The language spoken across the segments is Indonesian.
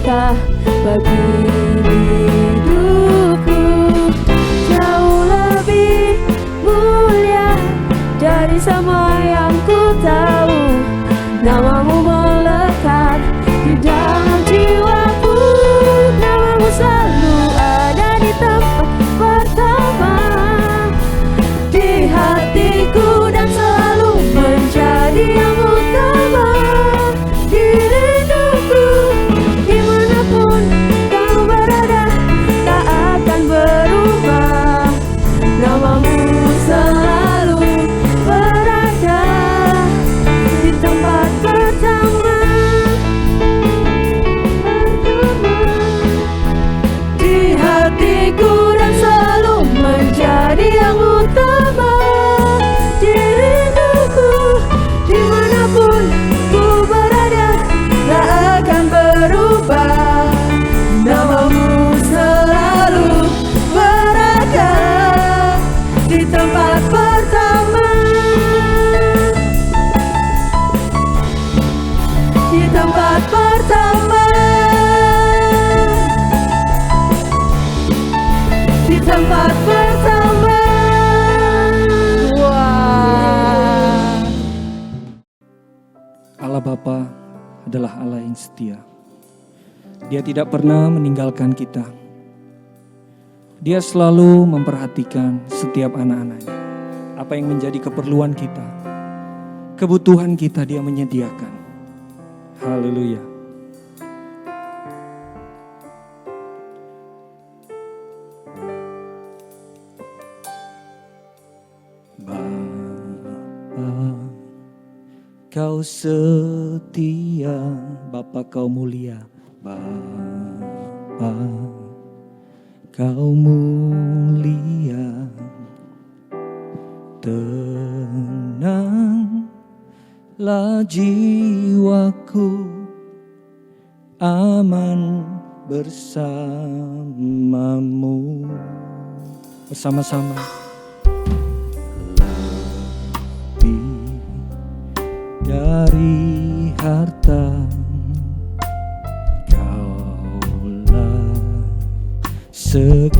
berkah bagi hidupku. Jauh lebih mulia dari semua yang ku tahu. Namamu melekat di dalam jiwaku. Namamu selalu ada di tempat pertama di hatiku, dan selalu menjadi yang utama di hidupku. Dimanapun kau berada, tak akan berubah. Namamu selalu berada di tempat pertama di hatiku, dan selalu menjadi yang utama di hidupku. Dimanapun ku berada, tak akan berubah. Namamu selalu berada di tempat pertama, di tempat pertama, di tempat pertama. Wah. Allah Bapa adalah Allah yang setia. Dia tidak pernah meninggalkan kita. Dia selalu memperhatikan setiap anak-anaknya. Apa yang menjadi keperluan kita, kebutuhan kita, Dia menyediakan. Haleluya. Bapa, Kau setia, Bapa Kau mulia. Bapa, Kau mulia. Tenanglah jiwaku, aman bersamamu. Bersama-sama. Lebih dari harta, Kaulah segalanya.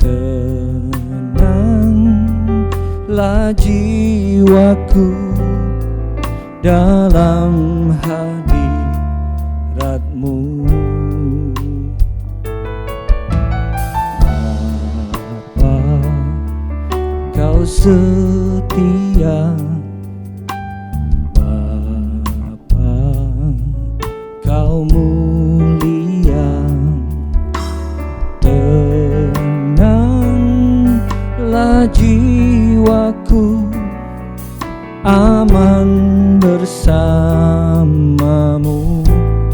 Tenanglah jiwaku dalam hadirat-Mu. Bapa, Kau setia. Bapa, Kau mulia. Tenanglah jiwaku, aman bersamamu.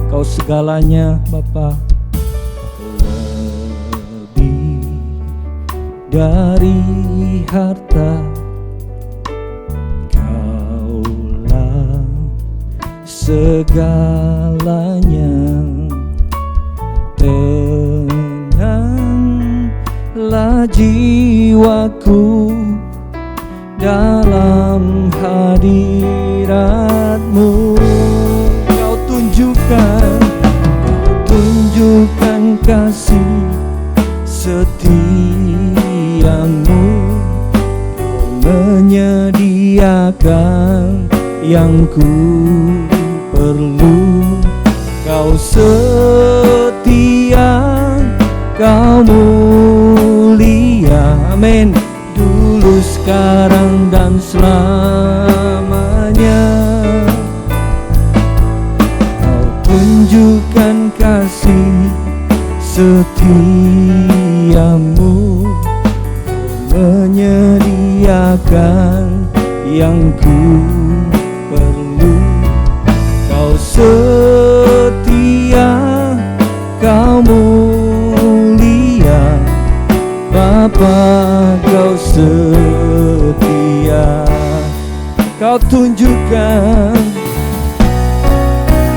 Kau segalanya Bapa. Lebih dari harta, Kaulah segalanya. Tenanglah jiwaku dalam hadirat-Mu. Kau tunjukkan kasih setiamu. Kau menyediakan yang ku perlu. Kau setia, Kau mulia. Amin. Dulu, sekarang, dan selamanya. Kau tunjukkan kasih setiamu. Kau menyediakan yang ku perlu. Kau setia, Kau mulia. Bapa, Kau setia. Kau tunjukkan,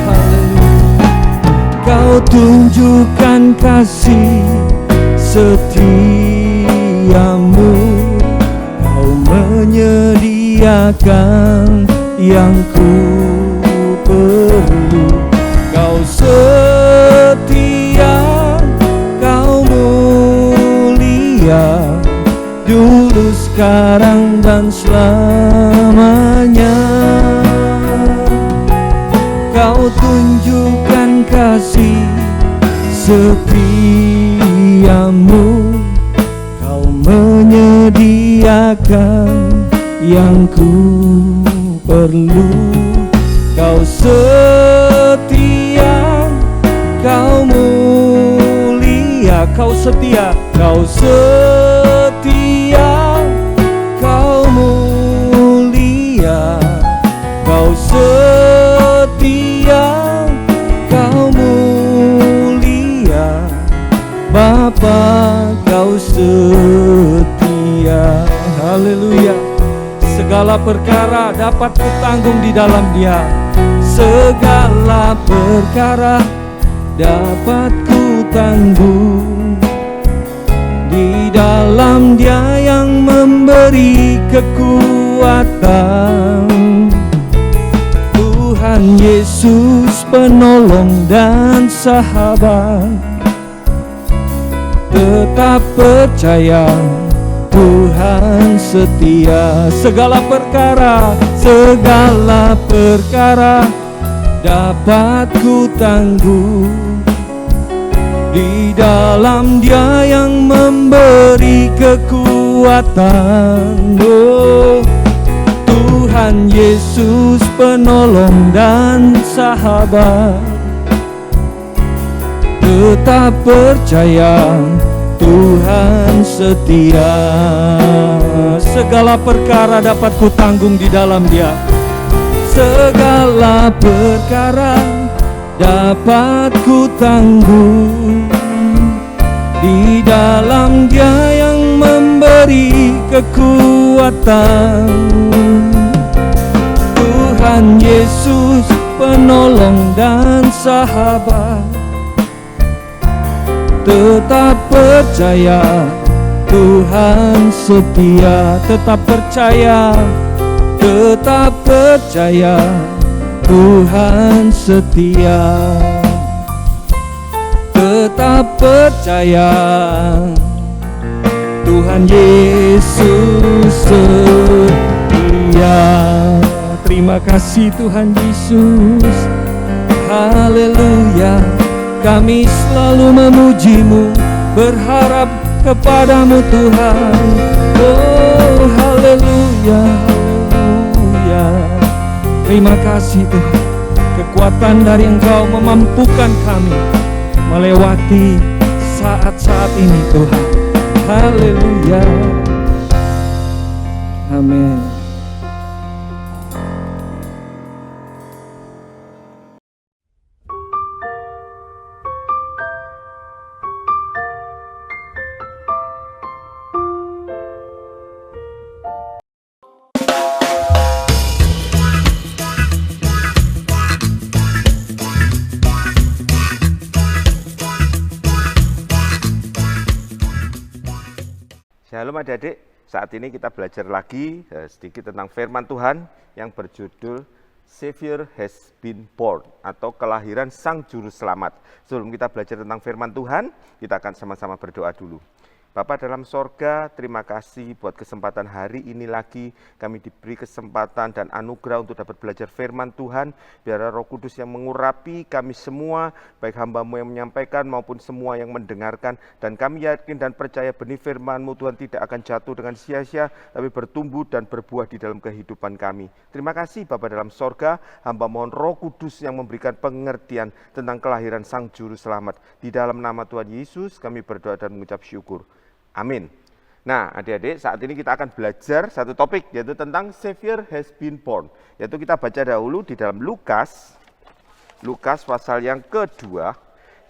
haleluya. Kau tunjukkan kasih setiamu. Kau menyediakan yang ku perlu. Kau setia, Kau mulia, dulu, sekarang, dan selamanya. Kau tunjukkan kasih setiamu, Kau menyediakan yang ku perlu. Kau setia, Kau mulia, Kau setia, Kau setia, Kau mulia, Kau setia, Kau mulia, Bapa, Kau setia. Haleluya. Segala perkara dapat kutanggung di dalam Dia. Segala perkara dapat kutanggung di dalam Dia yang memberi kekuatan. Tuhan Yesus penolong dan sahabat, tetap percaya Tuhan setia. Segala perkara dapat ku tanggung di dalam Dia yang memberi kekuatan. Oh, Tuhan Yesus penolong dan sahabat, tetap percaya Tuhan setia. Segala perkara dapat ku tanggung di dalam Dia. Segala perkara dapat ku tanggung di dalam Dia yang memberi kekuatan. Tuhan Yesus penolong dan sahabat, tetap percaya Tuhan setia. Tetap percaya, tetap percaya Tuhan setia. Tetap percaya Tuhan Yesus setia. Terima kasih Tuhan Yesus. Haleluya. Kami selalu memuji-Mu, berharap kepadamu Tuhan. Oh, haleluya, haleluya. Terima kasih Tuhan. Kekuatan dari Engkau memampukan kami melewati saat-saat ini Tuhan. Haleluya. Amin. Shalom adik-adik, saat ini kita belajar lagi sedikit tentang firman Tuhan yang berjudul Savior has been born atau kelahiran Sang Juru Selamat. Sebelum kita belajar tentang firman Tuhan, kita akan sama-sama berdoa dulu. Bapa dalam sorga, terima kasih buat kesempatan hari ini lagi kami diberi kesempatan dan anugerah untuk dapat belajar firman Tuhan. Biar Roh Kudus yang mengurapi kami semua, baik hamba-Mu yang menyampaikan maupun semua yang mendengarkan. Dan kami yakin dan percaya benih firman-Mu Tuhan tidak akan jatuh dengan sia-sia, tapi bertumbuh dan berbuah di dalam kehidupan kami. Terima kasih Bapa dalam sorga, hamba mohon Roh Kudus yang memberikan pengertian tentang kelahiran Sang Juru Selamat. Di dalam nama Tuhan Yesus kami berdoa dan mengucap syukur. Amin. Nah, adik-adik, saat ini kita akan belajar satu topik, yaitu tentang Savior has been born. Yaitu kita baca dahulu di dalam Lukas pasal yang kedua.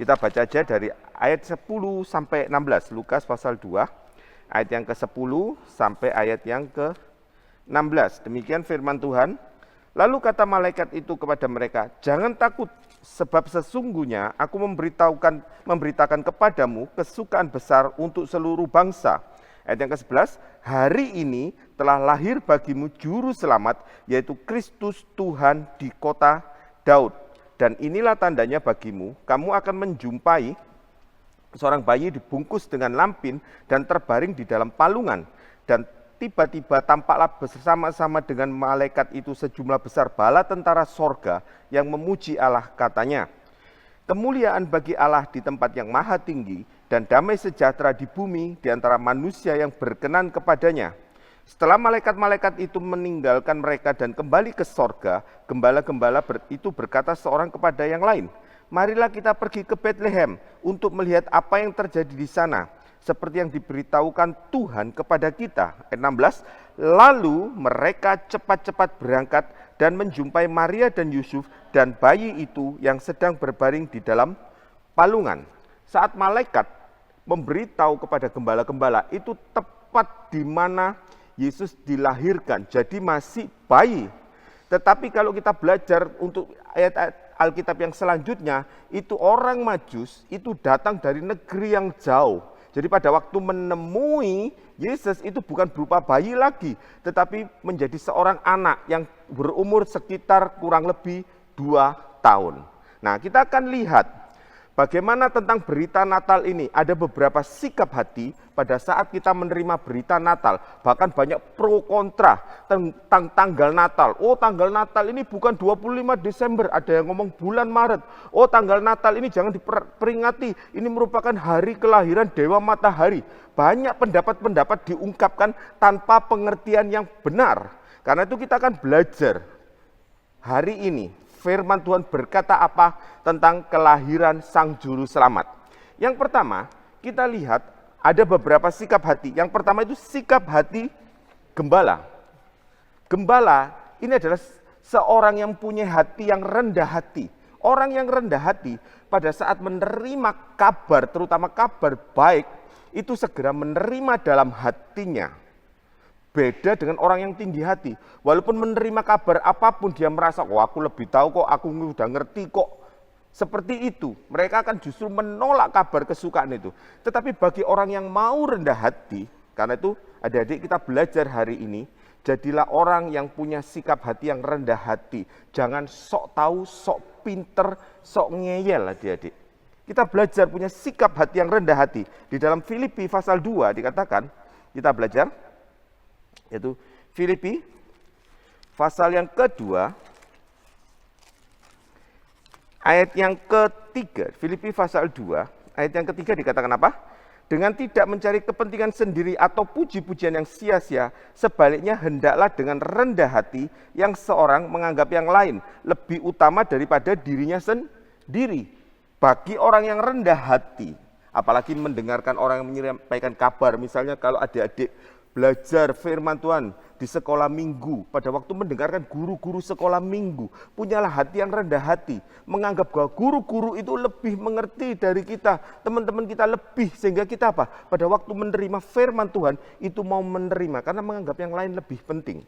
Kita baca aja dari ayat 10 sampai 16. Lukas pasal 2, ayat yang ke-10 sampai ayat yang ke-16. Demikian firman Tuhan. Lalu kata malaikat itu kepada mereka, jangan takut, sebab sesungguhnya aku memberitakan kepadamu kesukaan besar untuk seluruh bangsa. Ayat yang ke-11, hari ini telah lahir bagimu juru selamat, yaitu Kristus Tuhan di kota Daud. Dan inilah tandanya bagimu, kamu akan menjumpai seorang bayi dibungkus dengan lampin dan terbaring di dalam palungan. Dan tiba-tiba tampaklah bersama-sama dengan malaikat itu sejumlah besar bala tentara sorga yang memuji Allah, katanya, kemuliaan bagi Allah di tempat yang maha tinggi dan damai sejahtera di bumi di antara manusia yang berkenan kepadanya. Setelah malaikat-malaikat itu meninggalkan mereka dan kembali ke sorga, gembala-gembala itu berkata seorang kepada yang lain, marilah kita pergi ke Bethlehem untuk melihat apa yang terjadi di sana, seperti yang diberitahukan Tuhan kepada kita. Ayat 16, lalu mereka cepat-cepat berangkat dan menjumpai Maria dan Yusuf dan bayi itu yang sedang berbaring di dalam palungan. Saat malaikat memberitahu kepada gembala-gembala, itu tepat di mana Yesus dilahirkan, jadi masih bayi. Tetapi kalau kita belajar untuk ayat-ayat Alkitab yang selanjutnya, itu orang Majus itu datang dari negeri yang jauh. Jadi pada waktu menemui Yesus itu bukan berupa bayi lagi, tetapi menjadi seorang anak yang berumur sekitar kurang lebih 2 tahun. Nah, kita akan lihat bagaimana tentang berita Natal ini. Ada beberapa sikap hati pada saat kita menerima berita Natal. Bahkan banyak pro kontra tentang tanggal Natal. Oh, tanggal Natal ini bukan 25 Desember. Ada yang ngomong bulan Maret. Oh, tanggal Natal ini jangan diperingati. Ini merupakan hari kelahiran Dewa Matahari. Banyak pendapat-pendapat diungkapkan tanpa pengertian yang benar. Karena itu kita akan belajar hari ini. Firman Tuhan berkata apa tentang kelahiran Sang Juru Selamat. Yang pertama, kita lihat ada beberapa sikap hati. Yang pertama itu sikap hati gembala. Gembala ini adalah seorang yang punya hati yang rendah hati. Orang yang rendah hati pada saat menerima kabar, terutama kabar baik, itu segera menerima dalam hatinya. Beda dengan orang yang tinggi hati. Walaupun menerima kabar apapun, dia merasa, oh aku lebih tahu kok, aku udah ngerti kok. Seperti itu, mereka akan justru menolak kabar kesukaan itu. Tetapi bagi orang yang mau rendah hati, karena itu adik-adik kita belajar hari ini, jadilah orang yang punya sikap hati yang rendah hati. Jangan sok tahu, sok pinter, sok ngeyel adik-adik. Kita belajar punya sikap hati yang rendah hati. Di dalam Filipi pasal 2 dikatakan, kita belajar, yaitu Filipi pasal yang kedua ayat yang ketiga. Filipi pasal 2 ayat yang ketiga dikatakan apa? Dengan tidak mencari kepentingan sendiri atau puji-pujian yang sia-sia, sebaliknya hendaklah dengan rendah hati yang seorang menganggap yang lain lebih utama daripada dirinya sendiri. Bagi orang yang rendah hati, apalagi mendengarkan orang yang menyampaikan kabar, misalnya kalau adik-adik belajar firman Tuhan di sekolah minggu, pada waktu mendengarkan guru-guru sekolah minggu, punyalah hati yang rendah hati, menganggap bahwa guru-guru itu lebih mengerti dari kita, teman-teman kita lebih, sehingga kita apa? Pada waktu menerima firman Tuhan, itu mau menerima, karena menganggap yang lain lebih penting.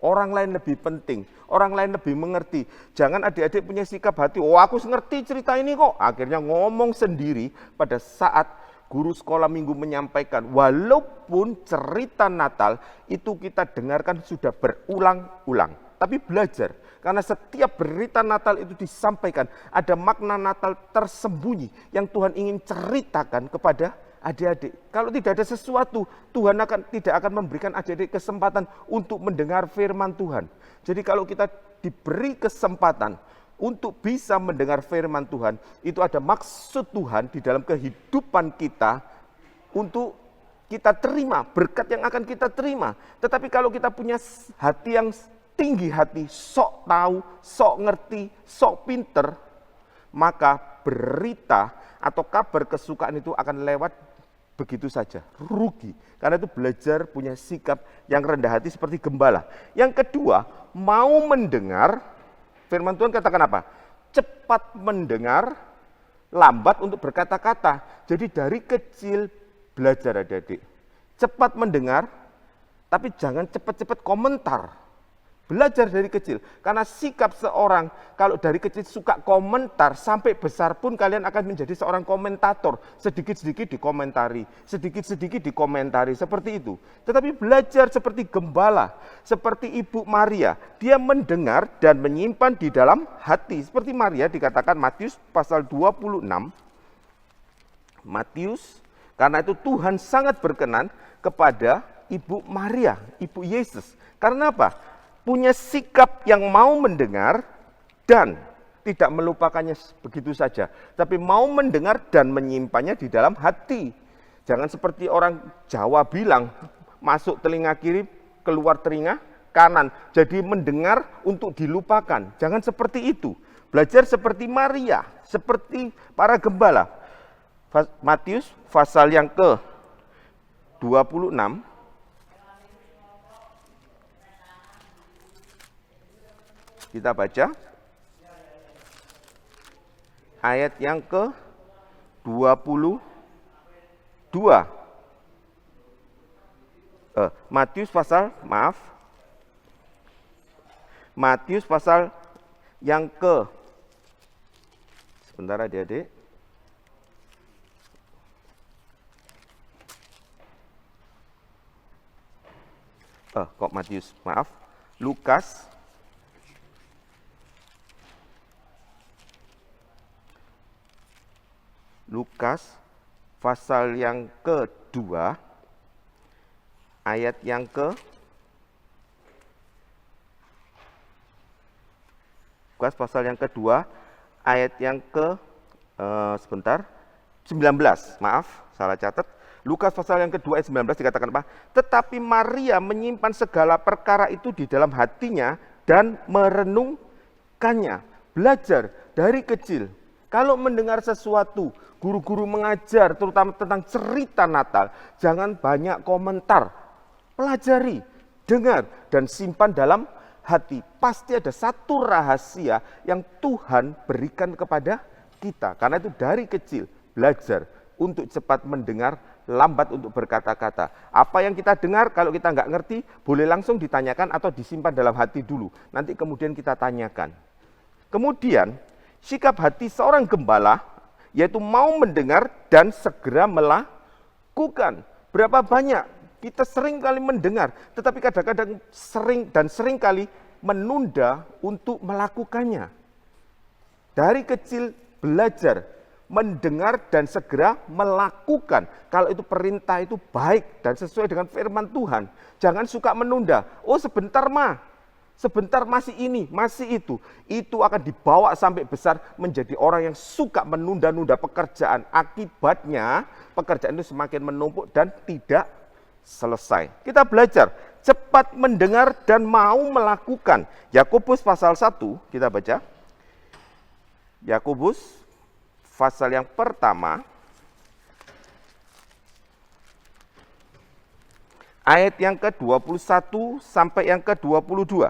Orang lain lebih penting, orang lain lebih mengerti. Jangan adik-adik punya sikap hati, oh aku ngerti cerita ini kok, akhirnya ngomong sendiri pada saat guru sekolah minggu menyampaikan, walaupun cerita Natal itu kita dengarkan sudah berulang-ulang. Tapi belajar, karena setiap berita Natal itu disampaikan, ada makna Natal tersembunyi yang Tuhan ingin ceritakan kepada adik-adik. Kalau tidak ada sesuatu, Tuhan tidak akan memberikan adik-adik kesempatan untuk mendengar firman Tuhan. Jadi kalau kita diberi kesempatan untuk bisa mendengar firman Tuhan, itu ada maksud Tuhan di dalam kehidupan kita untuk kita terima, berkat yang akan kita terima. Tetapi kalau kita punya hati yang tinggi hati, sok tahu, sok ngerti, sok pinter, maka berita atau kabar kesukaan itu akan lewat begitu saja, rugi. Karena itu belajar punya sikap yang rendah hati seperti gembala. Yang kedua, mau mendengar. Firman Tuhan katakan apa? Cepat mendengar, lambat untuk berkata-kata. Jadi dari kecil belajar adik-adik. Cepat mendengar, tapi jangan cepat-cepat komentar. Belajar dari kecil. Karena sikap seorang, kalau dari kecil suka komentar, sampai besar pun kalian akan menjadi seorang komentator. Sedikit-sedikit dikomentari, sedikit-sedikit dikomentari, seperti itu. Tetapi belajar seperti gembala, seperti Ibu Maria. Dia mendengar dan menyimpan di dalam hati. Seperti Maria dikatakan Matius pasal 26. Matius, karena itu Tuhan sangat berkenan kepada Ibu Maria, Ibu Yesus. Karena apa? Punya sikap yang mau mendengar dan tidak melupakannya begitu saja. Tapi mau mendengar dan menyimpannya di dalam hati. Jangan seperti orang Jawa bilang, masuk telinga kiri, keluar telinga kanan. Jadi mendengar untuk dilupakan. Jangan seperti itu. Belajar seperti Maria, seperti para gembala. Matius pasal yang ke-26. Kita baca ayat yang ke-22. Matius pasal yang sebentar adik-adik. Kok Matius, maaf. Lukas pasal yang kedua, ayat yang Lukas pasal yang kedua, ayat yang 19, maaf, salah catat. Lukas pasal yang kedua ayat 19 dikatakan apa? Tetapi Maria menyimpan segala perkara itu di dalam hatinya dan merenungkannya. Belajar dari kecil. Kalau mendengar sesuatu, guru-guru mengajar terutama tentang cerita Natal, jangan banyak komentar. Pelajari, dengar, dan simpan dalam hati. Pasti ada satu rahasia yang Tuhan berikan kepada kita. Karena itu dari kecil, belajar untuk cepat mendengar, lambat untuk berkata-kata. Apa yang kita dengar, kalau kita nggak ngerti, boleh langsung ditanyakan atau disimpan dalam hati dulu. Nanti kemudian kita tanyakan. Kemudian, sikap hati seorang gembala, yaitu mau mendengar dan segera melakukan. Berapa banyak kita sering kali mendengar, tetapi kadang-kadang sering kali menunda untuk melakukannya. Dari kecil belajar, mendengar dan segera melakukan. Kalau itu perintah itu baik dan sesuai dengan firman Tuhan. Jangan suka menunda. Oh sebentar sebentar masih ini, masih itu. Itu akan dibawa sampai besar menjadi orang yang suka menunda-nunda pekerjaan. Akibatnya pekerjaan itu semakin menumpuk dan tidak selesai. Kita belajar cepat mendengar dan mau melakukan. Yakobus pasal 1 kita baca. Yakobus pasal yang pertama ayat yang ke-21 sampai yang ke-22.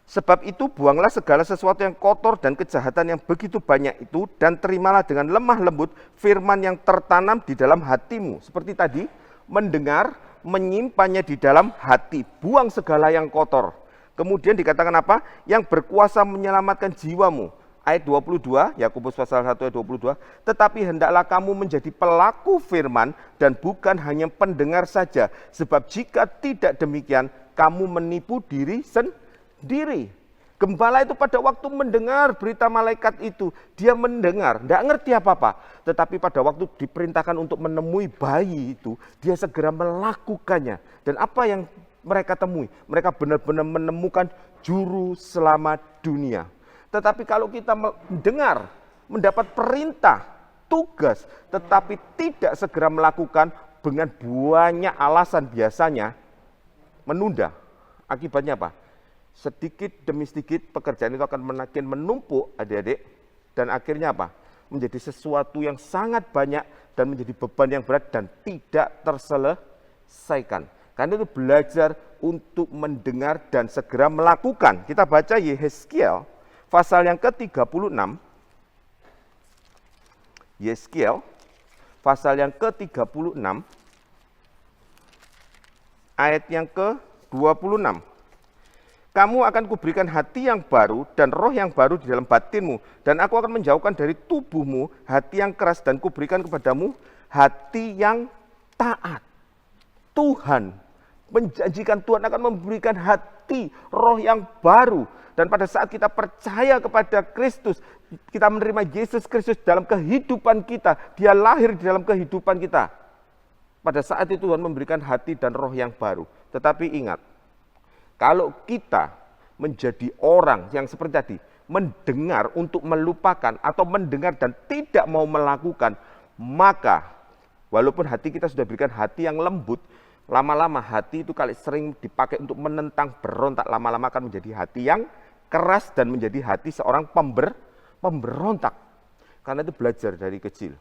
Sebab itu buanglah segala sesuatu yang kotor dan kejahatan yang begitu banyak itu, dan terimalah dengan lemah lembut firman yang tertanam di dalam hatimu. Seperti tadi, mendengar, menyimpannya di dalam hati. Buang segala yang kotor. Kemudian dikatakan apa? Yang berkuasa menyelamatkan jiwamu. Ayat 22, Yakobus pasal 1 ayat 22. Tetapi hendaklah kamu menjadi pelaku firman dan bukan hanya pendengar saja. Sebab jika tidak demikian, kamu menipu diri sendiri. Gembala itu pada waktu mendengar berita malaikat itu, dia mendengar, tidak ngerti apa-apa. Tetapi pada waktu diperintahkan untuk menemui bayi itu, dia segera melakukannya. Dan apa yang mereka temui? Mereka benar-benar menemukan juru selamat dunia. Tetapi kalau kita mendengar, mendapat perintah, tugas, tetapi tidak segera melakukan dengan banyak alasan biasanya, menunda. Akibatnya apa? Sedikit demi sedikit pekerjaan itu akan makin menumpuk adik-adik. Dan akhirnya apa? Menjadi sesuatu yang sangat banyak dan menjadi beban yang berat dan tidak terselesaikan. Karena itu belajar untuk mendengar dan segera melakukan. Kita baca Yehezkiel pasal yang ke-36. Yehezkiel pasal yang ke-36 ayat yang ke-26. kamu akan kuberikan hati yang baru dan roh yang baru di dalam batinmu. Dan aku akan menjauhkan dari tubuhmu hati yang keras dan kuberikan kepadamu hati yang taat. Tuhan menjanjikan Tuhan akan memberikan hati, roh yang baru. Dan pada saat kita percaya kepada Kristus, kita menerima Yesus Kristus dalam kehidupan kita. Dia lahir di dalam kehidupan kita. Pada saat itu Tuhan memberikan hati dan roh yang baru. Tetapi ingat, kalau kita menjadi orang yang seperti tadi, mendengar untuk melupakan atau mendengar dan tidak mau melakukan, maka walaupun hati kita sudah berikan hati yang lembut, lama-lama hati itu kali sering dipakai untuk menentang, berontak, lama-lama akan menjadi hati yang keras dan menjadi hati seorang pemberontak. Karena itu belajar dari kecil.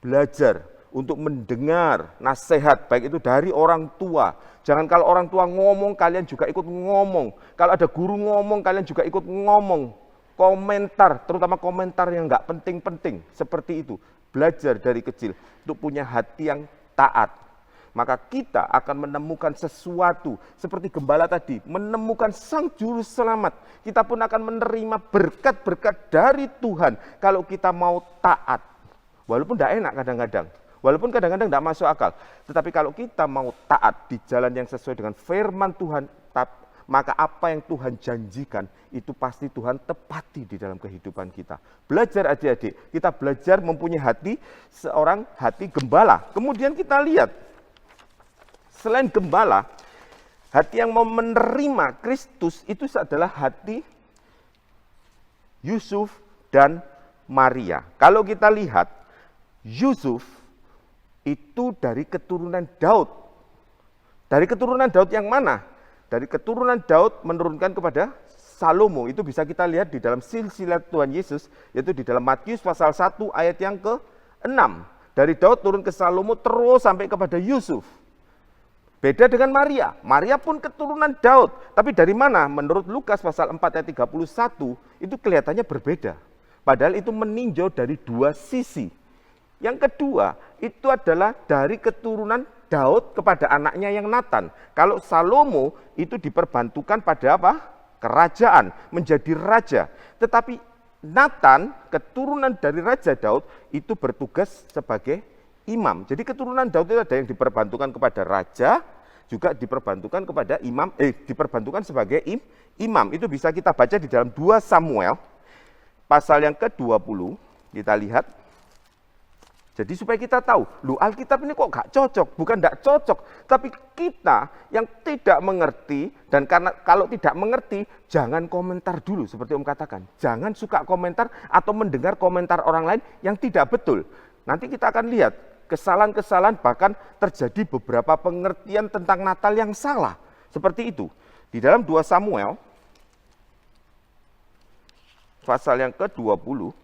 Belajar untuk mendengar nasihat, baik itu dari orang tua. Jangan kalau orang tua ngomong, kalian juga ikut ngomong. Kalau ada guru ngomong, kalian juga ikut ngomong. Komentar, terutama komentar yang nggak penting-penting, seperti itu. Belajar dari kecil untuk punya hati yang taat. Maka kita akan menemukan sesuatu, seperti gembala tadi, menemukan Sang Juru Selamat. Kita pun akan menerima berkat-berkat dari Tuhan, kalau kita mau taat. Walaupun tidak enak kadang-kadang. Walaupun kadang-kadang tidak masuk akal. Tetapi kalau kita mau taat di jalan yang sesuai dengan firman Tuhan, maka apa yang Tuhan janjikan, itu pasti Tuhan tepati di dalam kehidupan kita. Belajar adik-adik, kita belajar mempunyai hati, seorang hati gembala. Kemudian kita lihat, selain gembala, hati yang mau menerima Kristus itu adalah hati Yusuf dan Maria. Kalau kita lihat, Yusuf itu dari keturunan Daud. Dari keturunan Daud yang mana? Dari keturunan Daud menurunkan kepada Salomo. Itu bisa kita lihat di dalam silsilah Tuhan Yesus, yaitu di dalam Matius pasal 1 ayat yang ke-6. Dari Daud turun ke Salomo terus sampai kepada Yusuf. Beda dengan Maria. Maria pun keturunan Daud. Tapi dari mana? Menurut Lukas pasal 4 ayat 31, itu kelihatannya berbeda. Padahal itu meninjau dari dua sisi. Yang kedua, itu adalah dari keturunan Daud kepada anaknya yang Nathan. Kalau Salomo itu diperbantukan pada apa? Kerajaan, menjadi raja. Tetapi Nathan, keturunan dari Raja Daud, itu bertugas sebagai imam. Jadi keturunan Daud itu ada yang diperbantukan kepada raja, juga diperbantukan kepada imam, diperbantukan sebagai imam. Itu bisa kita baca di dalam 2 Samuel, pasal yang ke-20, kita lihat. Jadi supaya kita tahu, Alkitab ini kok gak cocok, bukan gak cocok, tapi kita yang tidak mengerti, dan karena kalau tidak mengerti, jangan komentar dulu, seperti Om katakan. Jangan suka komentar atau mendengar komentar orang lain yang tidak betul. Nanti kita akan lihat, kesalahan-kesalahan bahkan terjadi beberapa pengertian tentang Natal yang salah. Seperti itu. Di dalam 2 Samuel, pasal yang ke-20,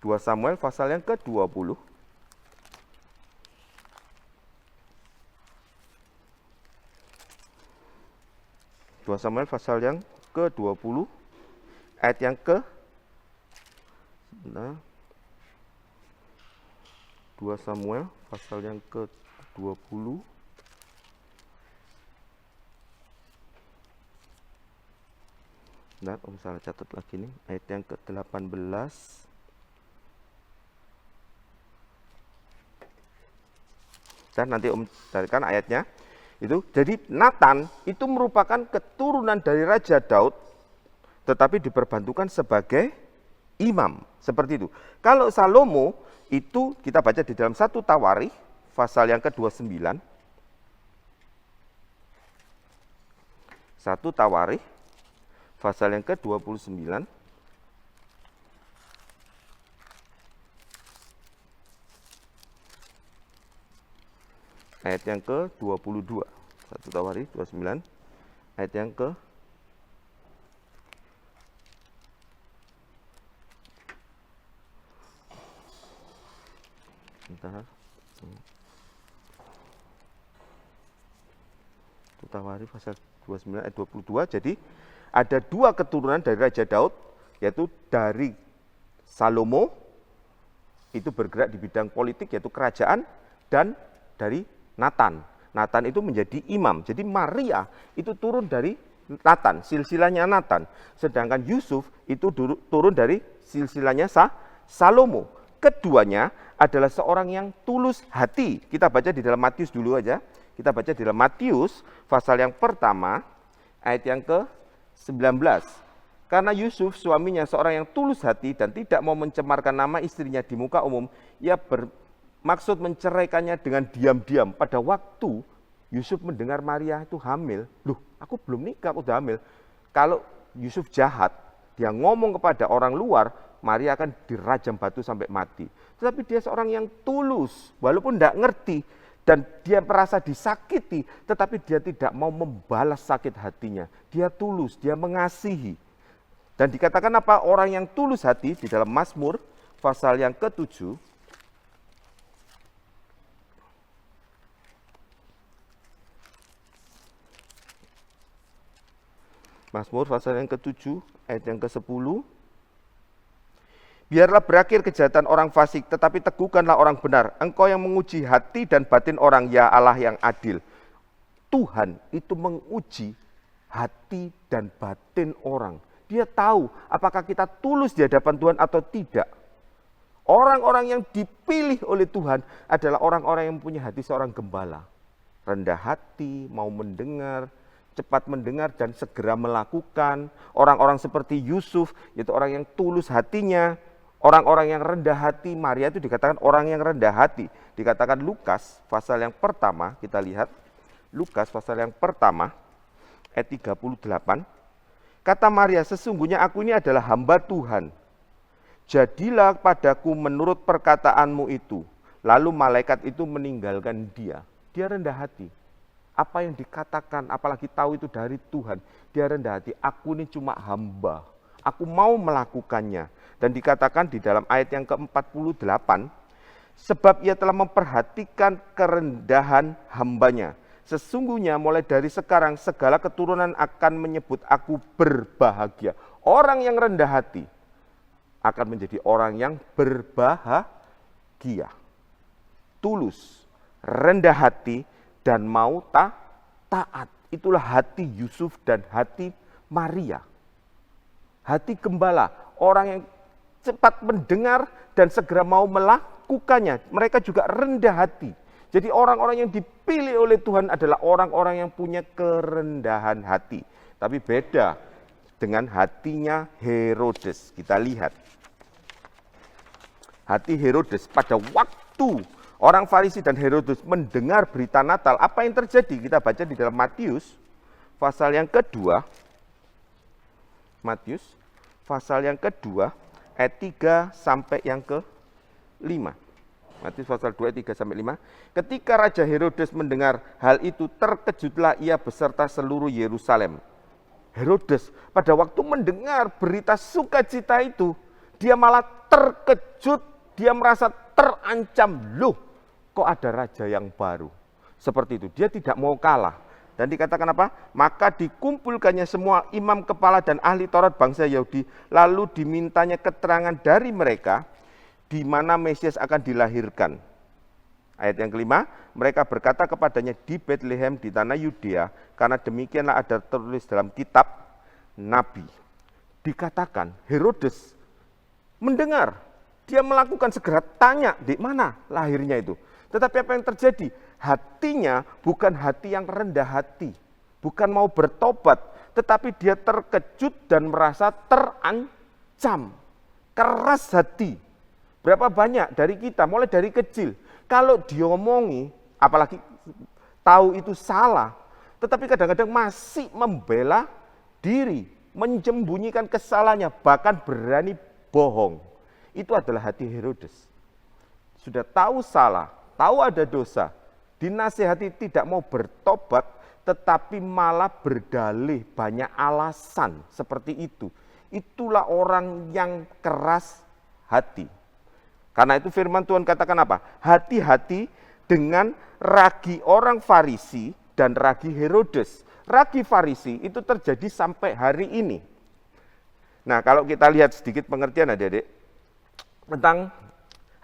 2 Samuel pasal yang ke-20. 2 Samuel pasal yang ke-20 ayat yang ke 2 Samuel pasal yang ke-20 Om salah catat lagi nih, ayat yang ke-18. Dan nanti Om carikan ayatnya. Itu jadi Nathan itu merupakan keturunan dari Raja Daud, tetapi diperbantukan sebagai imam, seperti itu. Kalau Salomo itu kita baca di dalam 1 Tawarikh pasal yang ke-29. 1 Tawarikh pasal yang ke-29. Ayat yang ke-22. 1 Tawarikh 29. Ayat yang ke Tawarikh pasal 29 ayat 22. Jadi ada 2 keturunan dari Raja Daud, yaitu dari Salomo, itu bergerak di bidang politik, yaitu kerajaan, dan dari Nathan. Nathan itu menjadi imam. Jadi Maria itu turun dari Nathan, silsilahnya Nathan. Sedangkan Yusuf itu turun dari silsilahnya Salomo. Keduanya adalah seorang yang tulus hati. Kita baca di dalam Matius dulu aja. Kita baca di dalam Matius pasal yang pertama ayat yang ke-19. Karena Yusuf suaminya seorang yang tulus hati dan tidak mau mencemarkan nama istrinya di muka umum, ia bermaksud menceraikannya dengan diam-diam. Pada waktu Yusuf mendengar Maria itu hamil, loh aku belum nikah udah hamil. Kalau Yusuf jahat, dia ngomong kepada orang luar, Maria akan dirajam batu sampai mati. Tetapi dia seorang yang tulus, walaupun tidak ngerti, dan dia merasa disakiti, tetapi dia tidak mau membalas sakit hatinya. Dia tulus, dia mengasihi. Dan dikatakan apa? Orang yang tulus hati di dalam Mazmur pasal yang ke-7. Mazmur pasal yang ke-7 ayat yang ke-10. Biarlah berakhir kejahatan orang fasik, tetapi teguhkanlah orang benar. Engkau yang menguji hati dan batin orang, ya Allah yang adil. Tuhan itu menguji hati dan batin orang. Dia tahu apakah kita tulus di hadapan Tuhan atau tidak. Orang-orang yang dipilih oleh Tuhan adalah orang-orang yang punya hati seorang gembala. Rendah hati, mau mendengar, cepat mendengar dan segera melakukan. Orang-orang seperti Yusuf, yaitu orang yang tulus hatinya. Orang-orang yang rendah hati, Maria itu dikatakan orang yang rendah hati. Dikatakan Lukas pasal yang pertama, kita lihat. Lukas pasal yang pertama, ayat 38. Kata Maria, sesungguhnya aku ini adalah hamba Tuhan. Jadilah padaku menurut perkataanmu itu. Lalu malaikat itu meninggalkan dia. Dia rendah hati. Apa yang dikatakan, apalagi tahu itu dari Tuhan. Dia rendah hati, aku ini cuma hamba. Aku mau melakukannya. Dan dikatakan di dalam ayat yang ke-48, sebab ia telah memperhatikan kerendahan hambanya. Sesungguhnya mulai dari sekarang segala keturunan akan menyebut aku berbahagia. Orang yang rendah hati akan menjadi orang yang berbahagia. Tulus, rendah hati, dan mau taat. Itulah hati Yusuf dan hati Maria. Hati gembala, orang yang cepat mendengar dan segera mau melakukannya. Mereka juga rendah hati. Jadi orang-orang yang dipilih oleh Tuhan adalah orang-orang yang punya kerendahan hati. Tapi beda dengan hatinya Herodes. Kita lihat. Hati Herodes pada waktu orang Farisi dan Herodes mendengar berita Natal, apa yang terjadi? Kita baca di dalam Matius pasal yang kedua. Matius pasal yang kedua ayat 3 sampai yang ke-5. Matius pasal 2 ayat 3 sampai 5. Ketika Raja Herodes mendengar hal itu, terkejutlah ia beserta seluruh Yerusalem. Herodes pada waktu mendengar berita sukacita itu, dia malah terkejut, dia merasa terancam. Loh, kok ada raja yang baru? Seperti itu, dia tidak mau kalah. Dan dikatakan apa? Maka dikumpulkannya semua imam kepala dan ahli Taurat bangsa Yahudi, lalu dimintanya keterangan dari mereka di mana Mesias akan dilahirkan. Ayat yang kelima, mereka berkata kepadanya di Bethlehem di tanah Yudea, karena demikianlah ada tertulis dalam kitab Nabi. Dikatakan Herodes mendengar, dia melakukan segera tanya di mana lahirnya itu. Tetapi apa yang terjadi? Hatinya bukan hati yang rendah hati, bukan mau bertobat, tetapi dia terkejut dan merasa terancam, keras hati. Berapa banyak dari kita, mulai dari kecil, kalau diomongi, apalagi tahu itu salah, tetapi kadang-kadang masih membela diri, menyembunyikan kesalahannya, bahkan berani bohong. Itu adalah hati Herodes. Sudah tahu salah, tahu ada dosa, dinasihati tidak mau bertobat, tetapi malah berdalih banyak alasan seperti itu. Itulah orang yang keras hati. Karena itu firman Tuhan katakan apa? Hati-hati dengan ragi orang Farisi dan ragi Herodes. Ragi Farisi itu terjadi sampai hari ini. Nah, kalau kita lihat sedikit pengertian adik-adik tentang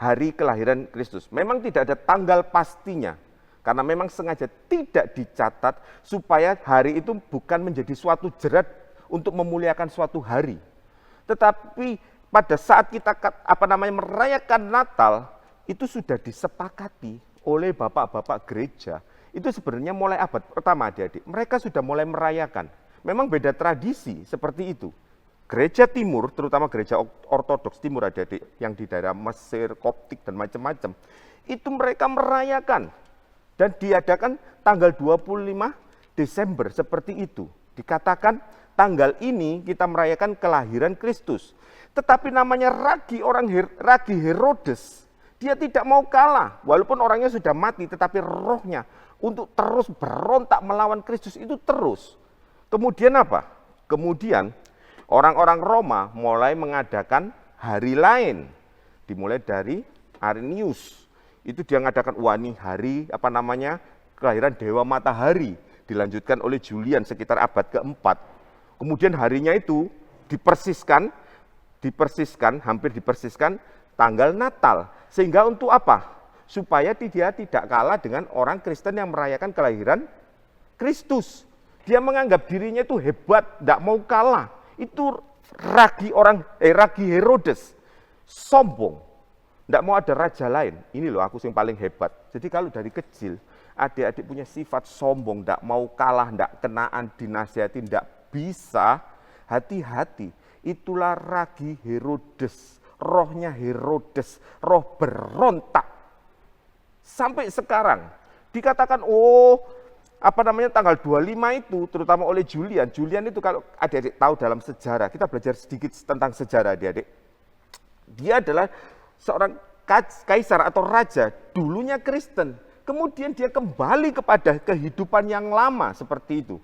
hari kelahiran Kristus. Memang tidak ada tanggal pastinya. Karena memang sengaja tidak dicatat supaya hari itu bukan menjadi suatu jerat untuk memuliakan suatu hari. Tetapi pada saat kita merayakan Natal, itu sudah disepakati oleh bapak-bapak gereja. Itu sebenarnya mulai abad pertama, adik-adik. Mereka sudah mulai merayakan. Memang beda tradisi seperti itu. Gereja timur, terutama gereja ortodoks timur, adik-adik, yang di daerah Mesir, Koptik, dan macam-macam, itu mereka merayakan. Dan diadakan tanggal 25 Desember, seperti itu. Dikatakan tanggal ini kita merayakan kelahiran Kristus. Tetapi namanya Ragi Herodes, dia tidak mau kalah. Walaupun orangnya sudah mati, tetapi rohnya untuk terus berontak melawan Kristus itu terus. Kemudian apa? Kemudian orang-orang Roma mulai mengadakan hari lain. Dimulai dari Arrhenius. Itu dia mengadakan hari kelahiran Dewa Matahari. Dilanjutkan oleh Julian sekitar abad keempat. Kemudian harinya itu hampir dipersiskan tanggal Natal. Sehingga untuk apa? Supaya dia tidak kalah dengan orang Kristen yang merayakan kelahiran Kristus. Dia menganggap dirinya itu hebat, tidak mau kalah. Itu Ragi Herodes, sombong. Tidak mau ada raja lain. Ini loh aku yang paling hebat. Jadi kalau dari kecil, adik-adik punya sifat sombong, tidak mau kalah, tidak kenaan, dinasihati, tidak bisa, hati-hati. Itulah Ragi Herodes, rohnya Herodes, roh berontak. Sampai sekarang, dikatakan tanggal 25 itu, terutama oleh Julian. Julian itu kalau adik-adik tahu dalam sejarah, kita belajar sedikit tentang sejarah adik-adik. Dia adalah seorang kaisar atau raja, dulunya Kristen. Kemudian dia kembali kepada kehidupan yang lama seperti itu.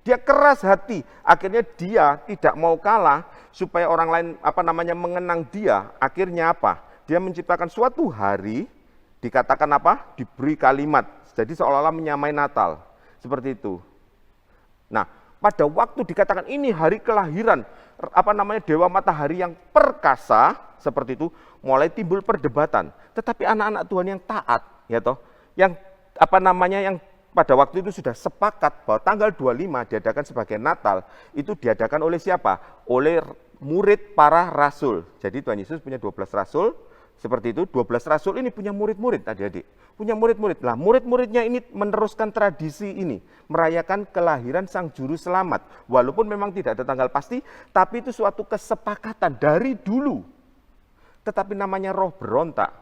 Dia keras hati, akhirnya dia tidak mau kalah supaya orang lain mengenang dia. Akhirnya apa? Dia menciptakan suatu hari, dikatakan diberi kalimat. Jadi seolah-olah menyamai Natal. Seperti itu. Nah, pada waktu dikatakan ini hari kelahiran Dewa Matahari yang perkasa, seperti itu, mulai timbul perdebatan. Tetapi anak-anak Tuhan yang taat, yang pada waktu itu sudah sepakat bahwa tanggal 25 diadakan sebagai Natal, itu diadakan oleh siapa? Oleh murid para rasul. Jadi Tuhan Yesus punya 12 rasul, seperti itu. 12 rasul ini punya murid-murid, adik-adik. Punya murid-murid. Lah, murid-muridnya ini meneruskan tradisi ini, merayakan kelahiran Sang Juru Selamat. Walaupun memang tidak ada tanggal pasti, tapi itu suatu kesepakatan dari dulu. Tetapi namanya roh berontak.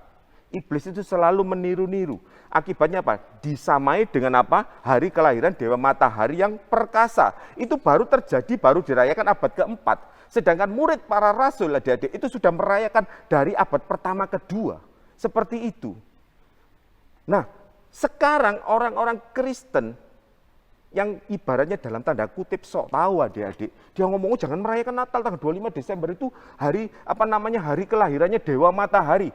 Iblis itu selalu meniru-niru. Akibatnya apa? Disamai dengan hari kelahiran Dewa Matahari yang perkasa. Itu baru terjadi, baru dirayakan abad keempat. Sedangkan murid para rasul, adik-adik, itu sudah merayakan dari abad pertama kedua. Seperti itu. Nah, sekarang orang-orang Kristen yang ibaratnya dalam tanda kutip sok tahu, adik-adik. Dia ngomong jangan merayakan Natal tanggal 25 Desember itu hari hari kelahirannya Dewa Matahari.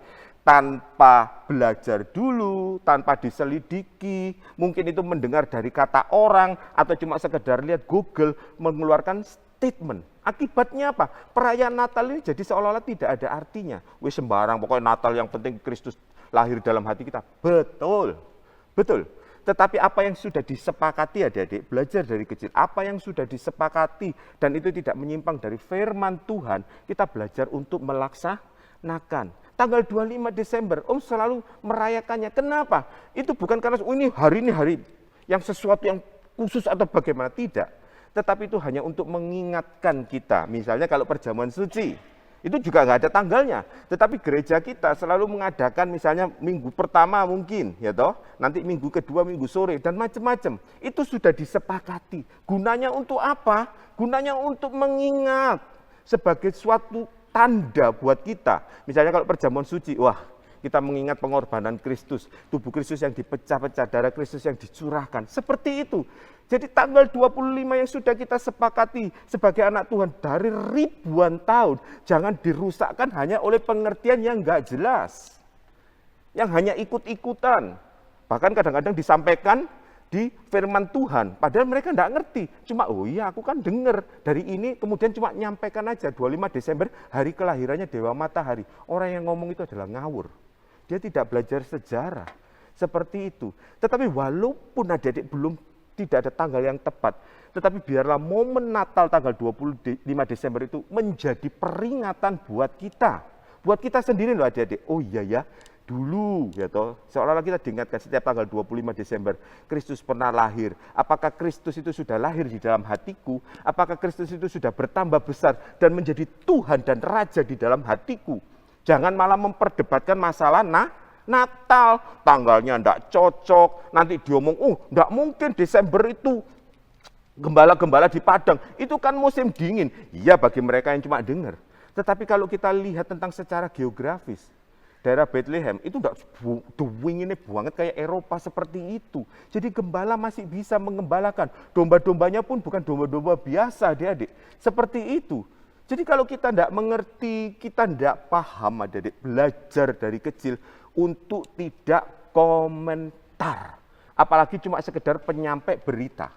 Tanpa belajar dulu, tanpa diselidiki, mungkin itu mendengar dari kata orang atau cuma sekedar lihat Google mengeluarkan statement. Akibatnya apa? Perayaan Natal ini jadi seolah-olah tidak ada artinya. Wih sembarang, pokoknya Natal yang penting Kristus lahir dalam hati kita. Betul, betul. Tetapi apa yang sudah disepakati, adik-adik, belajar dari kecil. Apa yang sudah disepakati dan itu tidak menyimpang dari firman Tuhan, kita belajar untuk melaksanakan. Tanggal 25 Desember, selalu merayakannya. Kenapa? Itu bukan karena ini hari yang sesuatu yang khusus atau bagaimana. Tidak. Tetapi itu hanya untuk mengingatkan kita. Misalnya kalau perjamuan suci, itu juga nggak ada tanggalnya. Tetapi gereja kita selalu mengadakan misalnya minggu pertama mungkin, nanti minggu kedua, minggu sore, dan macam-macam. Itu sudah disepakati. Gunanya untuk apa? Gunanya untuk mengingat sebagai suatu tanda buat kita. Misalnya kalau perjamuan suci, kita mengingat pengorbanan Kristus, tubuh Kristus yang dipecah-pecah, darah Kristus yang dicurahkan. Seperti itu. Jadi tanggal 25 yang sudah kita sepakati sebagai anak Tuhan dari ribuan tahun, jangan dirusakkan hanya oleh pengertian yang enggak jelas. Yang hanya ikut-ikutan. Bahkan kadang-kadang disampaikan di firman Tuhan, padahal mereka enggak ngerti. Cuma, aku kan dengar dari ini, kemudian cuma nyampaikan aja 25 Desember, hari kelahirannya Dewa Matahari. Orang yang ngomong itu adalah ngawur. Dia tidak belajar sejarah. Seperti itu. Tetapi walaupun adik-adik tidak ada tanggal yang tepat, tetapi biarlah momen Natal tanggal 25 Desember itu menjadi peringatan buat kita. Buat kita sendiri loh adik-adik. Oh iya ya, dulu ya toh, seolah-olah kita diingatkan setiap tanggal 25 Desember Kristus pernah lahir. Apakah Kristus itu sudah lahir di dalam hatiku? Apakah Kristus itu sudah bertambah besar dan menjadi Tuhan dan Raja di dalam hatiku? Jangan malah memperdebatkan masalah Natal, tanggalnya enggak cocok, nanti diomong, enggak mungkin Desember itu gembala-gembala di padang, itu kan musim dingin. Iya bagi mereka yang cuma dengar. Tetapi kalau kita lihat tentang secara geografis, daerah Bethlehem itu enggak dinginnya banget kayak Eropa seperti itu. Jadi gembala masih bisa mengembalakan. Domba-dombanya pun bukan domba-domba biasa adik-adik. Seperti itu. Jadi kalau kita enggak mengerti, kita enggak paham adik-adik, belajar dari kecil, untuk tidak komentar, apalagi cuma sekedar penyampai berita.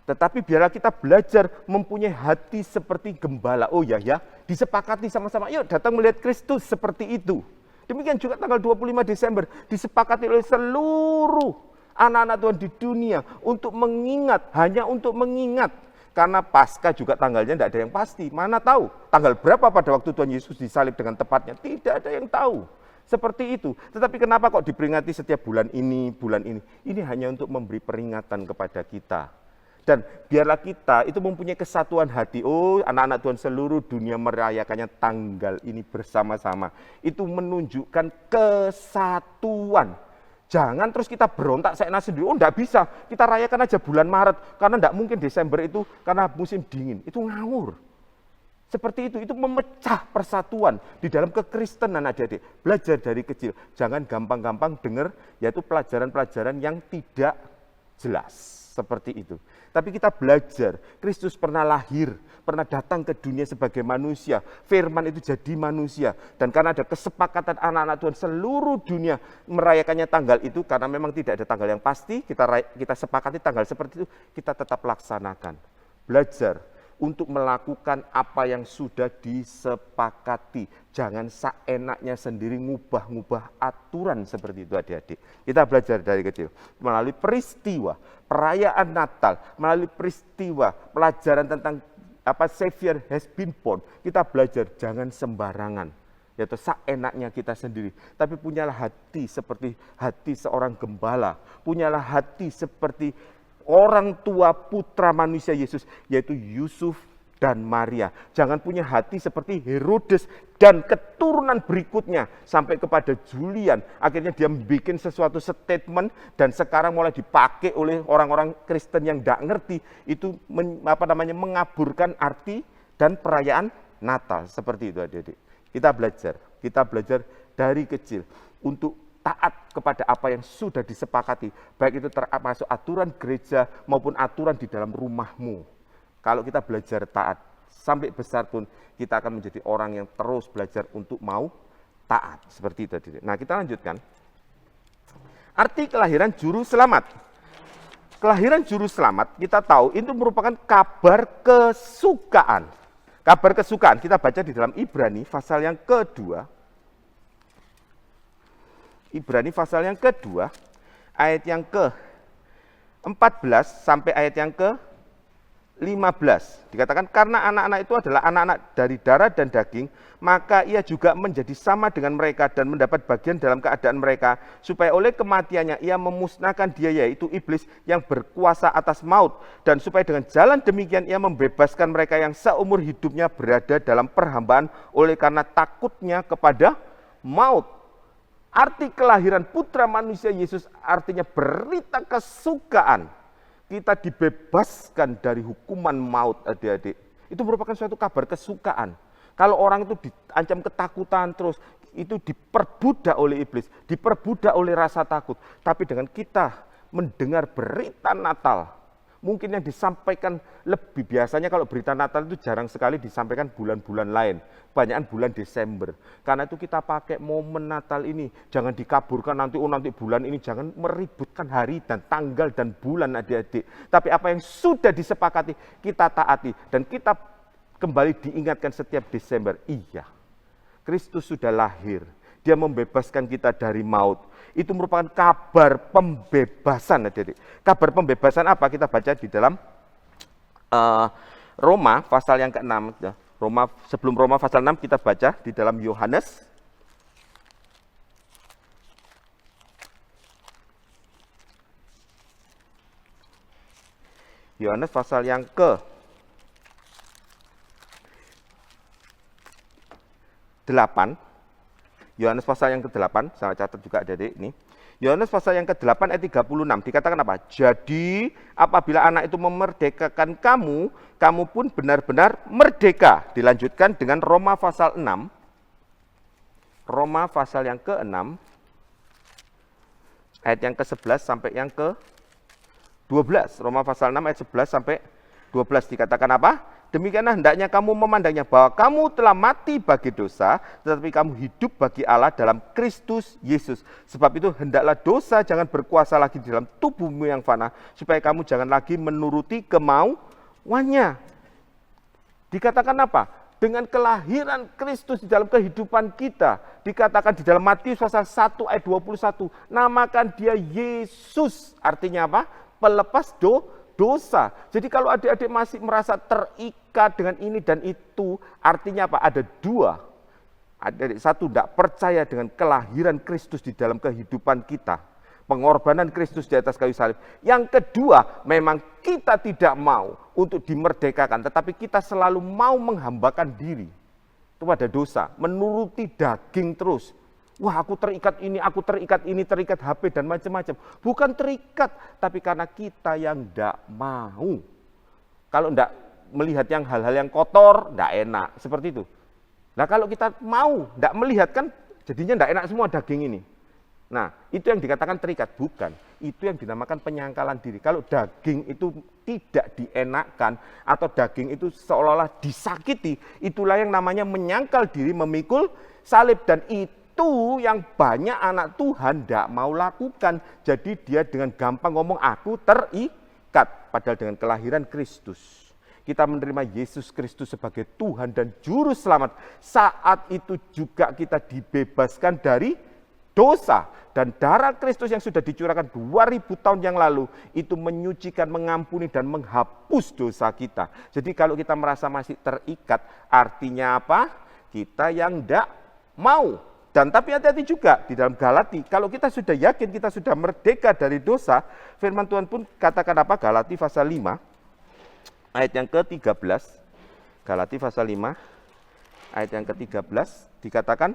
Tetapi biarlah kita belajar mempunyai hati seperti gembala. Oh ya, disepakati sama-sama, yuk datang melihat Kristus seperti itu. Demikian juga tanggal 25 Desember, disepakati oleh seluruh anak-anak Tuhan di dunia untuk mengingat, hanya untuk mengingat. Karena Paskah juga tanggalnya tidak ada yang pasti, mana tahu tanggal berapa pada waktu Tuhan Yesus disalib dengan tepatnya, tidak ada yang tahu. Seperti itu. Tetapi kenapa kok diperingati setiap bulan ini? Ini hanya untuk memberi peringatan kepada kita. Dan biarlah kita itu mempunyai kesatuan hati. Oh, anak-anak Tuhan seluruh dunia merayakannya tanggal ini bersama-sama. Itu menunjukkan kesatuan. Jangan terus kita berontak saya sendiri. Oh, enggak bisa. Kita rayakan aja bulan Maret. Karena enggak mungkin Desember itu karena musim dingin. Itu ngawur. Seperti itu memecah persatuan di dalam kekristenan adik-adik. Belajar dari kecil, jangan gampang-gampang dengar yaitu pelajaran-pelajaran yang tidak jelas. Seperti itu. Tapi kita belajar, Kristus pernah lahir, pernah datang ke dunia sebagai manusia. Firman itu jadi manusia. Dan karena ada kesepakatan anak-anak Tuhan seluruh dunia merayakannya tanggal itu, karena memang tidak ada tanggal yang pasti, kita sepakati tanggal seperti itu, kita tetap laksanakan. Belajar untuk melakukan apa yang sudah disepakati. Jangan seenaknya sendiri ngubah-ngubah aturan seperti itu adik-adik. Kita belajar dari kecil. Melalui peristiwa, perayaan Natal, melalui peristiwa, pelajaran tentang Savior has been born. Kita belajar jangan sembarangan. Yaitu seenaknya kita sendiri. Tapi punyalah hati seperti hati seorang gembala. Punyalah hati seperti orang tua putra manusia Yesus, yaitu Yusuf dan Maria. Jangan punya hati seperti Herodes dan keturunan berikutnya sampai kepada Julian. Akhirnya dia bikin sesuatu statement dan sekarang mulai dipakai oleh orang-orang Kristen yang tidak ngerti. Itu mengaburkan arti dan perayaan Natal. Seperti itu adik-adik. Kita belajar dari kecil untuk taat kepada apa yang sudah disepakati, baik itu termasuk aturan gereja maupun aturan di dalam rumahmu. Kalau kita belajar taat, sampai besar pun kita akan menjadi orang yang terus belajar untuk mau taat. Seperti itu. Nah, kita lanjutkan. Arti kelahiran juru selamat. Kelahiran juru selamat, kita tahu itu merupakan kabar kesukaan. Kabar kesukaan, kita baca di dalam Ibrani pasal yang kedua. Ibrani pasal yang kedua, ayat yang ke-14 sampai ayat yang ke-15. Dikatakan, karena anak-anak itu adalah anak-anak dari darah dan daging, maka ia juga menjadi sama dengan mereka dan mendapat bagian dalam keadaan mereka, supaya oleh kematiannya ia memusnahkan dia, yaitu iblis yang berkuasa atas maut, dan supaya dengan jalan demikian ia membebaskan mereka yang seumur hidupnya berada dalam perhambaan oleh karena takutnya kepada maut. Arti kelahiran putra manusia Yesus artinya berita kesukaan. Kita dibebaskan dari hukuman maut adik-adik. Itu merupakan suatu kabar kesukaan. Kalau orang itu diancam ketakutan terus, itu diperbudak oleh iblis, diperbudak oleh rasa takut. Tapi dengan kita mendengar berita Natal, mungkin yang disampaikan lebih biasanya kalau berita Natal itu jarang sekali disampaikan bulan-bulan lain. Banyakan bulan Desember. Karena itu kita pakai momen Natal ini. Jangan dikaburkan nanti bulan ini. Jangan meributkan hari dan tanggal dan bulan adik-adik. Tapi apa yang sudah disepakati kita taati. Dan kita kembali diingatkan setiap Desember. Iya, Kristus sudah lahir. Dia membebaskan kita dari maut. Itu merupakan kabar pembebasan, adik-adik. Kabar pembebasan apa? Kita baca di dalam Roma pasal yang ke-6. Sebelum Roma pasal 6 kita baca di dalam Yohanes. Yohanes pasal yang ke-8. Yohanes pasal yang ke-8, saya catat juga adik-adik ini. Yohanes pasal yang ke-8 ayat 36 dikatakan apa? Jadi apabila anak itu memerdekakan kamu, kamu pun benar-benar merdeka. Dilanjutkan dengan Roma pasal 6. Roma pasal yang ke-6 ayat yang ke-11 sampai yang ke-12. Roma pasal 6 ayat 11 sampai 12 dikatakan apa? Demikianlah hendaknya kamu memandangnya bahwa kamu telah mati bagi dosa, tetapi kamu hidup bagi Allah dalam Kristus Yesus. Sebab itu hendaklah dosa jangan berkuasa lagi di dalam tubuhmu yang fana, supaya kamu jangan lagi menuruti kemauannya. Dikatakan apa? Dengan kelahiran Kristus di dalam kehidupan kita, dikatakan di dalam Matius pasal 1 ayat 21, namakan dia Yesus. Artinya apa? Pelepas dosa. Jadi kalau adik-adik masih merasa terikat dengan ini dan itu, artinya apa? Ada dua. Adik-adik, satu, tidak percaya dengan kelahiran Kristus di dalam kehidupan kita. Pengorbanan Kristus di atas kayu salib. Yang kedua, memang kita tidak mau untuk dimerdekakan, tetapi kita selalu mau menghambakan diri kepada dosa, menuruti daging terus. Wah, aku terikat ini, terikat HP dan macam-macam. Bukan terikat, tapi karena kita yang tidak mau. Kalau tidak melihat yang hal-hal yang kotor, tidak enak. Seperti itu. Nah, kalau kita mau, tidak melihat kan jadinya tidak enak semua daging ini. Nah, itu yang dikatakan terikat. Bukan. Itu yang dinamakan penyangkalan diri. Kalau daging itu tidak dienakkan, atau daging itu seolah-olah disakiti, itulah yang namanya menyangkal diri, memikul salib. Dan itu yang banyak anak Tuhan tidak mau lakukan. Jadi dia dengan gampang ngomong, aku terikat. Padahal dengan kelahiran Kristus, kita menerima Yesus Kristus sebagai Tuhan dan Juru Selamat. Saat itu juga kita dibebaskan dari dosa. Dan darah Kristus yang sudah dicurahkan 2000 tahun yang lalu, itu menyucikan, mengampuni, dan menghapus dosa kita. Jadi kalau kita merasa masih terikat, artinya apa? Kita yang tidak mau. Dan tapi hati-hati juga di dalam Galati, kalau kita sudah yakin kita sudah merdeka dari dosa, firman Tuhan pun katakan apa? Galati pasal 5 ayat yang ke-13. Galati pasal 5 ayat yang ke-13 dikatakan,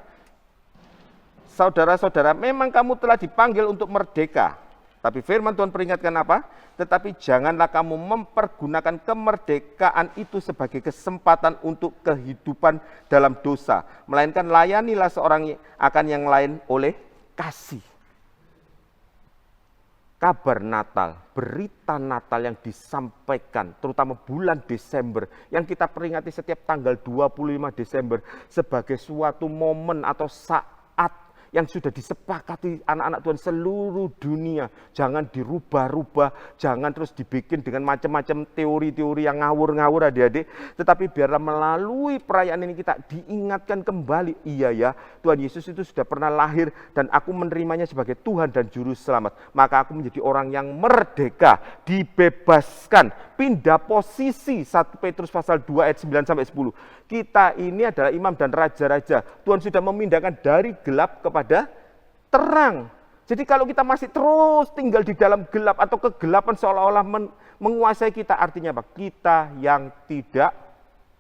saudara-saudara, memang kamu telah dipanggil untuk merdeka. Tapi firman Tuhan peringatkan apa? Tetapi janganlah kamu mempergunakan kemerdekaan itu sebagai kesempatan untuk kehidupan dalam dosa. Melainkan layanilah seorang akan yang lain oleh kasih. Kabar Natal, berita Natal yang disampaikan, terutama bulan Desember, yang kita peringati setiap tanggal 25 Desember sebagai suatu momen atau saat yang sudah disepakati anak-anak Tuhan seluruh dunia. Jangan dirubah-rubah, jangan terus dibikin dengan macam-macam teori-teori yang ngawur-ngawur adik-adik. Tetapi biarlah melalui perayaan ini kita diingatkan kembali, iya ya, Tuhan Yesus itu sudah pernah lahir dan aku menerimanya sebagai Tuhan dan Juru Selamat. Maka aku menjadi orang yang merdeka, dibebaskan, pindah posisi. 1 Petrus pasal 2 ayat 9 sampai 10. Kita ini adalah imam dan raja-raja. Tuhan sudah memindahkan dari gelap kepada terang. Jadi kalau kita masih terus tinggal di dalam gelap atau kegelapan seolah-olah menguasai kita, artinya apa? Kita yang tidak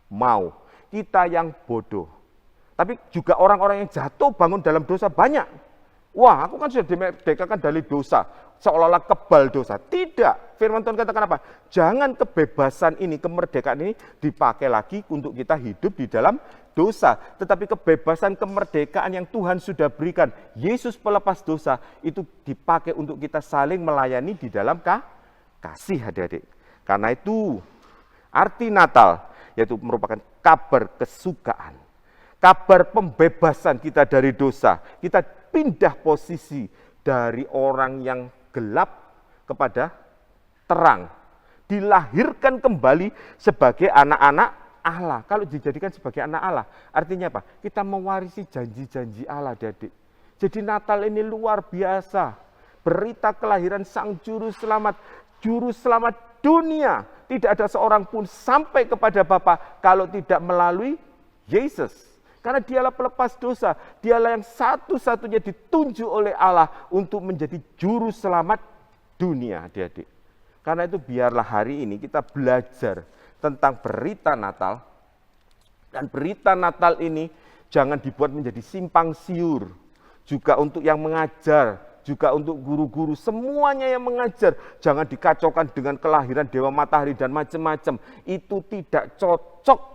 mau. Kita yang bodoh. Tapi juga orang-orang yang jatuh bangun dalam dosa banyak. Wah, aku kan sudah dimerdekakan dari dosa. Seolah-olah kebal dosa. Tidak. Firman Tuhan katakan apa? Jangan kebebasan ini, kemerdekaan ini dipakai lagi untuk kita hidup di dalam dosa. Tetapi kebebasan, kemerdekaan yang Tuhan sudah berikan, Yesus pelepas dosa, itu dipakai untuk kita saling melayani di dalam kasih adik-adik. Karena itu arti Natal, yaitu merupakan kabar kesukaan. Kabar pembebasan kita dari dosa. Kita pindah posisi dari orang yang gelap kepada terang. Dilahirkan kembali sebagai anak-anak Allah. Kalau dijadikan sebagai anak Allah, artinya apa? Kita mewarisi janji-janji Allah, adik-adik. Jadi Natal ini luar biasa. Berita kelahiran Sang Juru Selamat dunia. Tidak ada seorang pun sampai kepada Bapa kalau tidak melalui Yesus. Karena dialah pelepas dosa, dialah yang satu-satunya ditunjuk oleh Allah untuk menjadi Juru Selamat dunia, adik-adik. Karena itu biarlah hari ini kita belajar tentang berita Natal. Dan berita Natal ini jangan dibuat menjadi simpang siur. Juga untuk yang mengajar, juga untuk guru-guru, semuanya yang mengajar. Jangan dikacaukan dengan kelahiran Dewa Matahari dan macam-macam. Itu tidak cocok.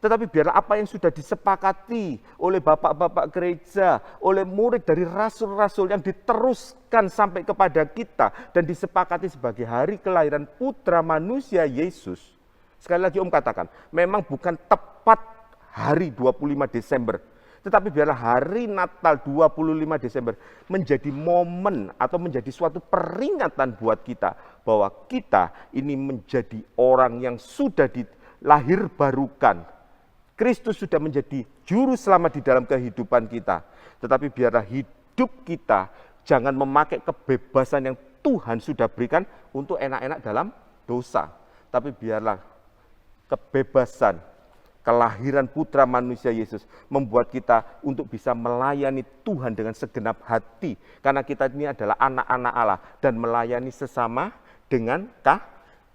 Tetapi biarlah apa yang sudah disepakati oleh bapak-bapak gereja, oleh murid dari rasul-rasul yang diteruskan sampai kepada kita dan disepakati sebagai hari kelahiran Putra Manusia Yesus. Sekali lagi Om katakan, memang bukan tepat hari 25 Desember, tetapi biarlah hari Natal 25 Desember menjadi momen atau menjadi suatu peringatan buat kita bahwa kita ini menjadi orang yang sudah dilahir barukan. Kristus sudah menjadi juru selamat di dalam kehidupan kita. Tetapi biarlah hidup kita jangan memakai kebebasan yang Tuhan sudah berikan untuk enak-enak dalam dosa. Tapi biarlah kebebasan kelahiran Putra Manusia Yesus membuat kita untuk bisa melayani Tuhan dengan segenap hati. Karena kita ini adalah anak-anak Allah dan melayani sesama dengan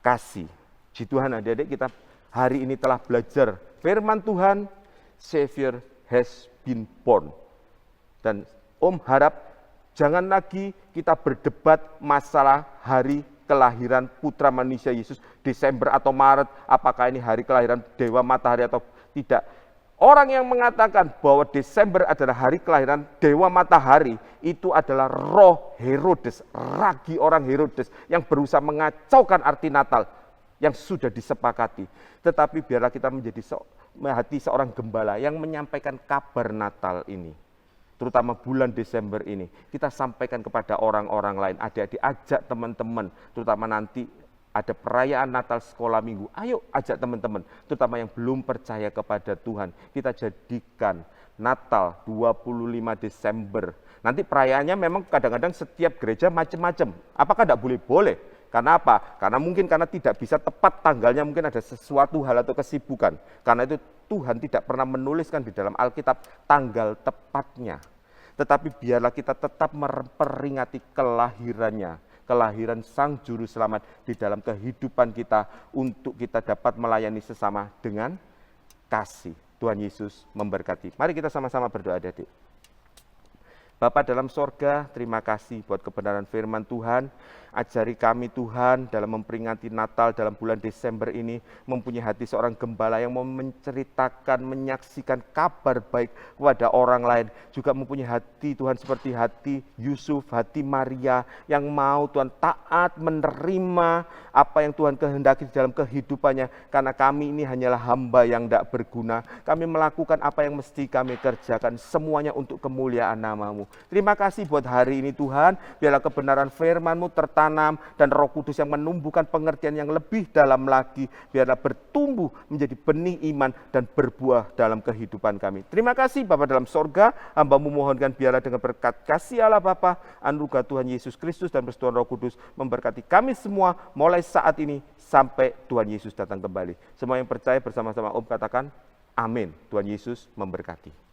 kasih. Puji Tuhan, adik-adik, kita hari ini telah belajar firman Tuhan, Savior has been born. Dan Om harap jangan lagi kita berdebat masalah hari kelahiran Putra Manusia Yesus, Desember atau Maret, apakah ini hari kelahiran Dewa Matahari atau tidak. Orang yang mengatakan bahwa Desember adalah hari kelahiran Dewa Matahari, itu adalah roh Herodes, ragi orang Herodes yang berusaha mengacaukan arti Natal yang sudah disepakati. Tetapi biarlah kita menjadi hati seorang gembala yang menyampaikan kabar Natal ini. Terutama bulan Desember ini, kita sampaikan kepada orang-orang lain. Adik-adik, ajak teman-teman, terutama nanti ada perayaan Natal sekolah minggu. Ayo ajak teman-teman, terutama yang belum percaya kepada Tuhan. Kita jadikan Natal 25 Desember. Nanti perayaannya memang kadang-kadang setiap gereja macam-macam. Apakah tidak boleh? Karena apa? Karena mungkin karena tidak bisa tepat tanggalnya, mungkin ada sesuatu hal atau kesibukan. Karena itu Tuhan tidak pernah menuliskan di dalam Alkitab tanggal tepatnya. Tetapi biarlah kita tetap memperingati kelahirannya, kelahiran Sang Juru Selamat di dalam kehidupan kita untuk kita dapat melayani sesama dengan kasih. Tuhan Yesus memberkati. Mari kita sama-sama berdoa, adik-adik. Bapa dalam sorga, terima kasih buat kebenaran firman Tuhan. Ajari kami Tuhan dalam memperingati Natal dalam bulan Desember ini, mempunyai hati seorang gembala yang mau menceritakan, menyaksikan kabar baik kepada orang lain. Juga mempunyai hati Tuhan seperti hati Yusuf, hati Maria yang mau Tuhan taat menerima apa yang Tuhan kehendaki dalam kehidupannya. Karena kami ini hanyalah hamba yang tidak berguna. Kami melakukan apa yang mesti kami kerjakan, semuanya untuk kemuliaan nama-Mu. Terima kasih buat hari ini Tuhan, biarlah kebenaran firman-Mu tertanam dan Roh Kudus yang menumbuhkan pengertian yang lebih dalam lagi, biarlah bertumbuh menjadi benih iman dan berbuah dalam kehidupan kami. Terima kasih Bapa dalam sorga, hamba-Mu mohonkan biarlah dengan berkat kasih Allah Bapa, anugerah Tuhan Yesus Kristus dan persekutuan Roh Kudus memberkati kami semua mulai saat ini sampai Tuhan Yesus datang kembali. Semua yang percaya bersama-sama Om katakan amin. Tuhan Yesus memberkati.